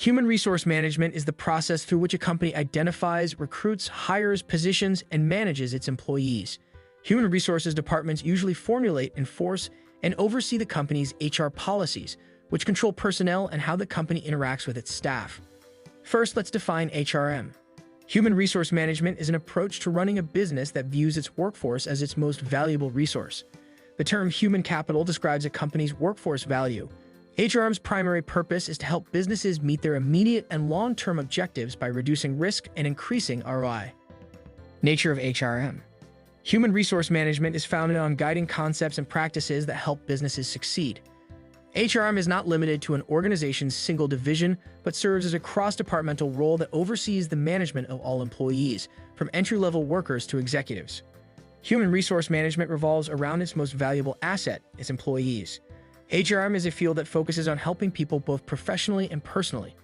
Human resource management is the process through which a company identifies, recruits, hires, positions, and manages its employees. Human resources departments usually formulate, enforce, and oversee the company's HR policies, which control personnel and how the company interacts with its staff. First, let's define HRM. Human resource management is an approach to running a business that views its workforce as its most valuable resource. The term human capital describes a company's workforce value. HRM's primary purpose is to help businesses meet their immediate and long-term objectives by reducing risk and increasing ROI. Nature of HRM. Human resource management is founded on guiding concepts and practices that help businesses succeed. HRM is not limited to an organization's single division, but serves as a cross-departmental role that oversees the management of all employees, from entry-level workers to executives. Human resource management revolves around its most valuable asset, its employees. HRM is a field that focuses on helping people both professionally and personally.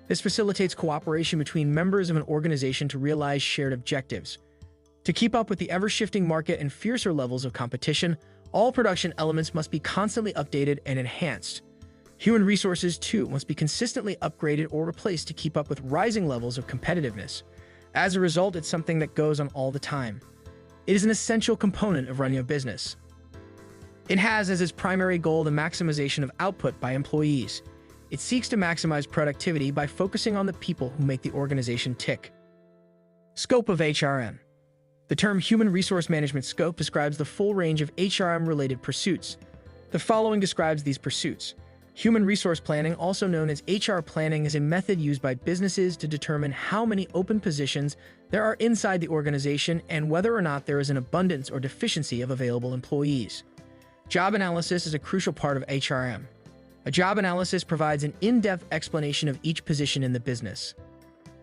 This facilitates cooperation between members of an organization to realize shared objectives. To keep up with the ever-shifting market and fiercer levels of competition, all production elements must be constantly updated and enhanced. Human resources, too, must be consistently upgraded or replaced to keep up with rising levels of competitiveness. As a result, it's something that goes on all the time. It is an essential component of running a business. It has as its primary goal the maximization of output by employees. It seeks to maximize productivity by focusing on the people who make the organization tick. Scope of HRM. The term human resource management scope describes the full range of HRM-related pursuits. The following describes these pursuits. Human resource planning, also known as HR planning, is a method used by businesses to determine how many open positions there are inside the organization and whether or not there is an abundance or deficiency of available employees. Job analysis is a crucial part of HRM. A job analysis provides an in-depth explanation of each position in the business.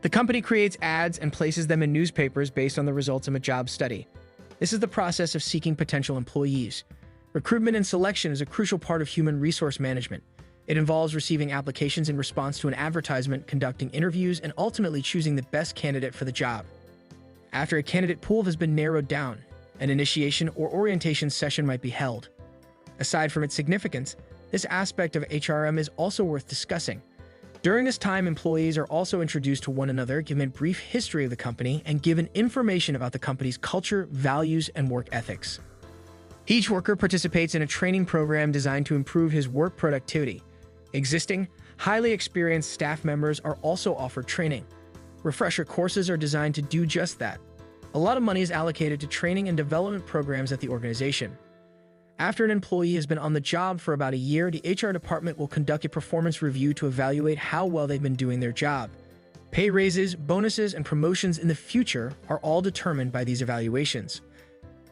The company creates ads and places them in newspapers based on the results of a job study. This is the process of seeking potential employees. Recruitment and selection is a crucial part of human resource management. It involves receiving applications in response to an advertisement, conducting interviews, and ultimately choosing the best candidate for the job. After a candidate pool has been narrowed down, an initiation or orientation session might be held. Aside from its significance, this aspect of HRM is also worth discussing. During this time, employees are also introduced to one another, given a brief history of the company, and given information about the company's culture, values, and work ethics. Each worker participates in a training program designed to improve his work productivity. Existing, highly experienced staff members are also offered training. Refresher courses are designed to do just that. A lot of money is allocated to training and development programs at the organization. After an employee has been on the job for about a year, the HR department will conduct a performance review to evaluate how well they've been doing their job. Pay raises, bonuses, and promotions in the future are all determined by these evaluations.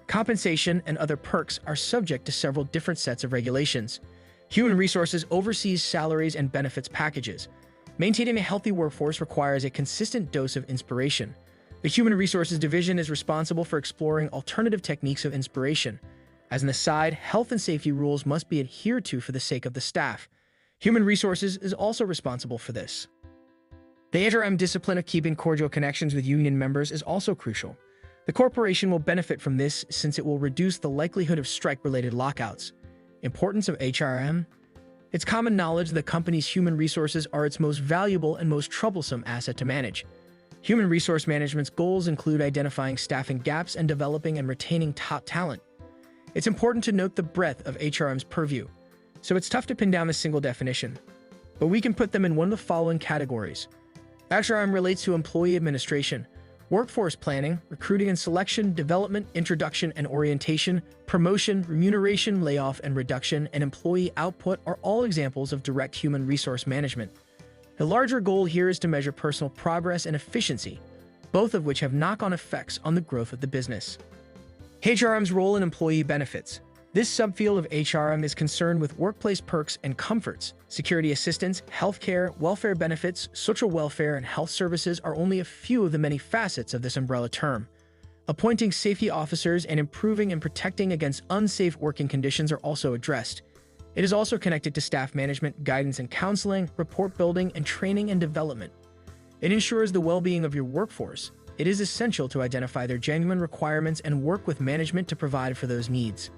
Compensation and other perks are subject to several different sets of regulations. Human Resources oversees salaries and benefits packages. Maintaining a healthy workforce requires a consistent dose of inspiration. The Human Resources Division is responsible for exploring alternative techniques of inspiration. As an aside, health and safety rules must be adhered to for the sake of the staff. Human Resources is also responsible for this. The HRM discipline of keeping cordial connections with union members is also crucial. The corporation will benefit from this since it will reduce the likelihood of strike-related lockouts. Importance of HRM. It's common knowledge that the company's human resources are its most valuable and most troublesome asset to manage. Human resource management's goals include identifying staffing gaps and developing and retaining top talent. It's important to note the breadth of HRM's purview, so it's tough to pin down a single definition. But we can put them in one of the following categories. HRM relates to employee administration, workforce planning, recruiting and selection, development, introduction and orientation, promotion, remuneration, layoff and reduction, and employee output are all examples of direct human resource management. The larger goal here is to measure personal progress and efficiency, both of which have knock-on effects on the growth of the business. HRM's role in employee benefits. This subfield of HRM is concerned with workplace perks and comforts. Security assistance, healthcare, welfare benefits, social welfare, and health services are only a few of the many facets of this umbrella term. Appointing safety officers and improving and protecting against unsafe working conditions are also addressed. It is also connected to staff management, guidance and counseling, report building, and training and development. It ensures the well-being of your workforce. It is essential to identify their genuine requirements and work with management to provide for those needs.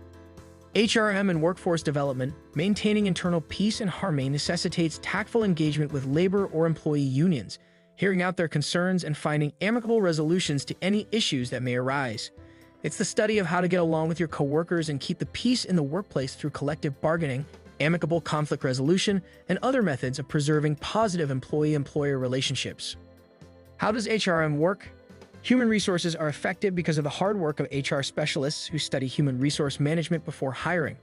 HRM and workforce development, maintaining internal peace and harmony necessitates tactful engagement with labor or employee unions, hearing out their concerns and finding amicable resolutions to any issues that may arise. It's the study of how to get along with your coworkers and keep the peace in the workplace through collective bargaining, amicable conflict resolution, and other methods of preserving positive employee-employer relationships. How does HRM work? Human resources are effective because of the hard work of HR specialists who study human resource management before hiring.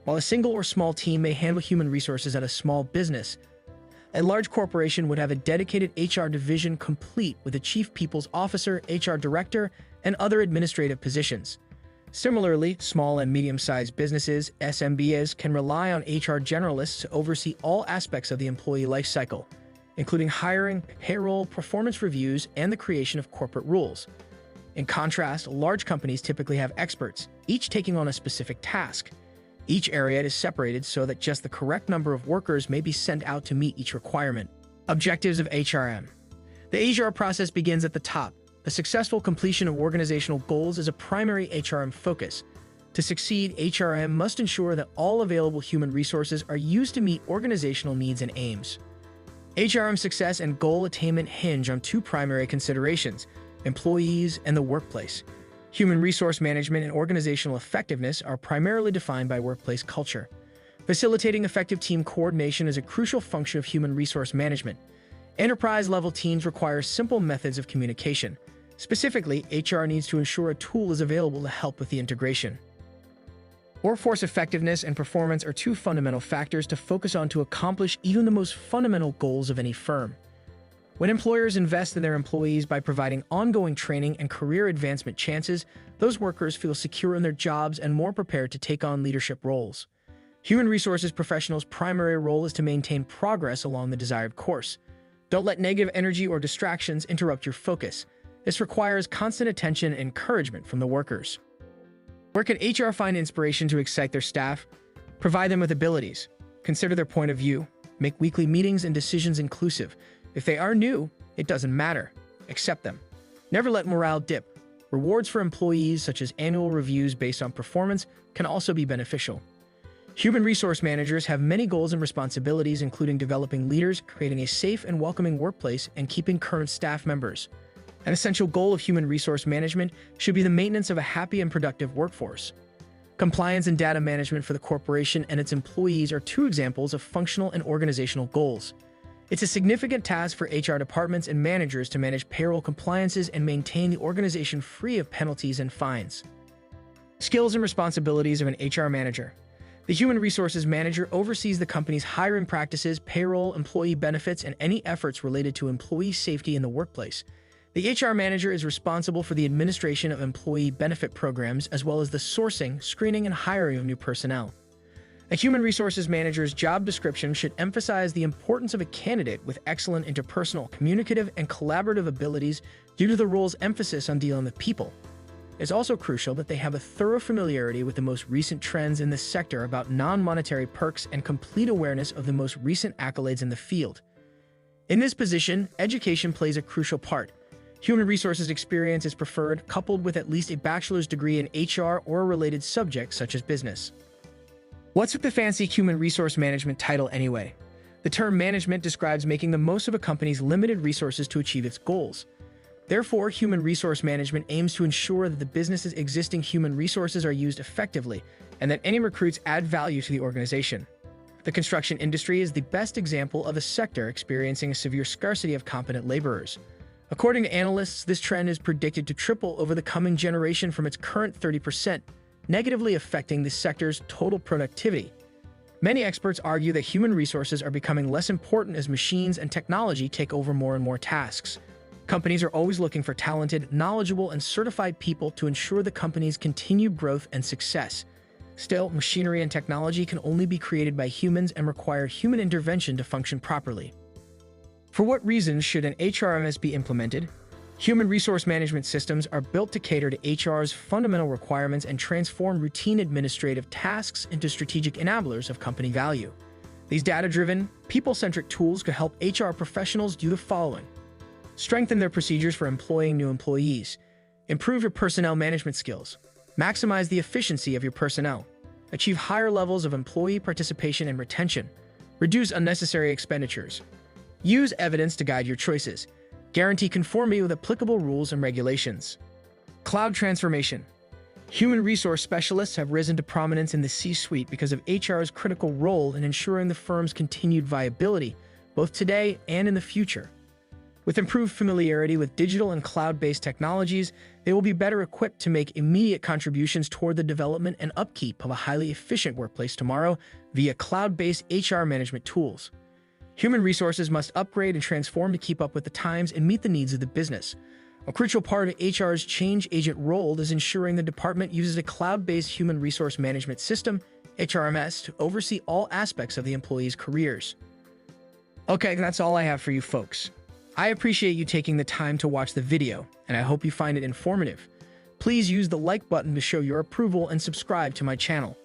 While a single or small team may handle human resources at a small business, a large corporation would have a dedicated HR division complete with a chief people's officer, HR director, and other administrative positions. Similarly, small and medium-sized businesses, SMBs, can rely on HR generalists to oversee all aspects of the employee life cycle, including hiring, payroll, performance reviews, and the creation of corporate rules. In contrast, large companies typically have experts, each taking on a specific task. Each area is separated so that just the correct number of workers may be sent out to meet each requirement. Objectives of HRM. The HR process begins at the top. The successful completion of organizational goals is a primary HRM focus. To succeed, HRM must ensure that all available human resources are used to meet organizational needs and aims. HRM success and goal attainment hinge on two primary considerations: employees and the workplace. Human resource management and organizational effectiveness are primarily defined by workplace culture. Facilitating effective team coordination is a crucial function of human resource management. Enterprise-level teams require simple methods of communication. Specifically, HR needs to ensure a tool is available to help with the integration. Workforce effectiveness and performance are two fundamental factors to focus on to accomplish even the most fundamental goals of any firm. When employers invest in their employees by providing ongoing training and career advancement chances, those workers feel secure in their jobs and more prepared to take on leadership roles. Human resources professionals' primary role is to maintain progress along the desired course. Don't let negative energy or distractions interrupt your focus. This requires constant attention and encouragement from the workers. Where can HR find inspiration to excite their staff? Provide them with abilities. Consider their point of view. Make weekly meetings and decisions inclusive. If they are new, it doesn't matter. Accept them. Never let morale dip. Rewards for employees, such as annual reviews based on performance, can also be beneficial. Human resource managers have many goals and responsibilities, including developing leaders, creating a safe and welcoming workplace, and keeping current staff members. An essential goal of human resource management should be the maintenance of a happy and productive workforce. Compliance and data management for the corporation and its employees are two examples of functional and organizational goals. It's a significant task for HR departments and managers to manage payroll compliances and maintain the organization free of penalties and fines. Skills and responsibilities of an HR manager. The human resources manager oversees the company's hiring practices, payroll, employee benefits, and any efforts related to employee safety in the workplace. The HR manager is responsible for the administration of employee benefit programs, as well as the sourcing, screening, and hiring of new personnel. A human resources manager's job description should emphasize the importance of a candidate with excellent interpersonal, communicative, and collaborative abilities due to the role's emphasis on dealing with people. It's also crucial that they have a thorough familiarity with the most recent trends in this sector about non-monetary perks and complete awareness of the most recent accolades in the field. In this position, education plays a crucial part. Human resources experience is preferred, coupled with at least a bachelor's degree in HR or a related subject such as business. What's with the fancy human resource management title anyway? The term management describes making the most of a company's limited resources to achieve its goals. Therefore, human resource management aims to ensure that the business's existing human resources are used effectively and that any recruits add value to the organization. The construction industry is the best example of a sector experiencing a severe scarcity of competent laborers. According to analysts, this trend is predicted to triple over the coming generation from its current 30%, negatively affecting the sector's total productivity. Many experts argue that human resources are becoming less important as machines and technology take over more and more tasks. Companies are always looking for talented, knowledgeable, and certified people to ensure the company's continued growth and success. Still, machinery and technology can only be created by humans and require human intervention to function properly. For what reasons should an HRMS be implemented? Human resource management systems are built to cater to HR's fundamental requirements and transform routine administrative tasks into strategic enablers of company value. These data-driven, people-centric tools could help HR professionals do the following: strengthen their procedures for employing new employees, improve your personnel management skills, maximize the efficiency of your personnel, achieve higher levels of employee participation and retention, reduce unnecessary expenditures, use evidence to guide your choices, guarantee conformity with applicable rules and regulations. Cloud transformation. Human resource specialists have risen to prominence in the C-suite because of HR's critical role in ensuring the firm's continued viability, both today and in the future. With improved familiarity with digital and cloud-based technologies, they will be better equipped to make immediate contributions toward the development and upkeep of a highly efficient workplace tomorrow via cloud-based HR management tools. Human resources must upgrade and transform to keep up with the times and meet the needs of the business. A crucial part of HR's change agent role is ensuring the department uses a cloud-based human resource management system, HRMS, to oversee all aspects of the employees' careers. Okay, that's all I have for you folks. I appreciate you taking the time to watch the video, and I hope you find it informative. Please use the like button to show your approval and subscribe to my channel.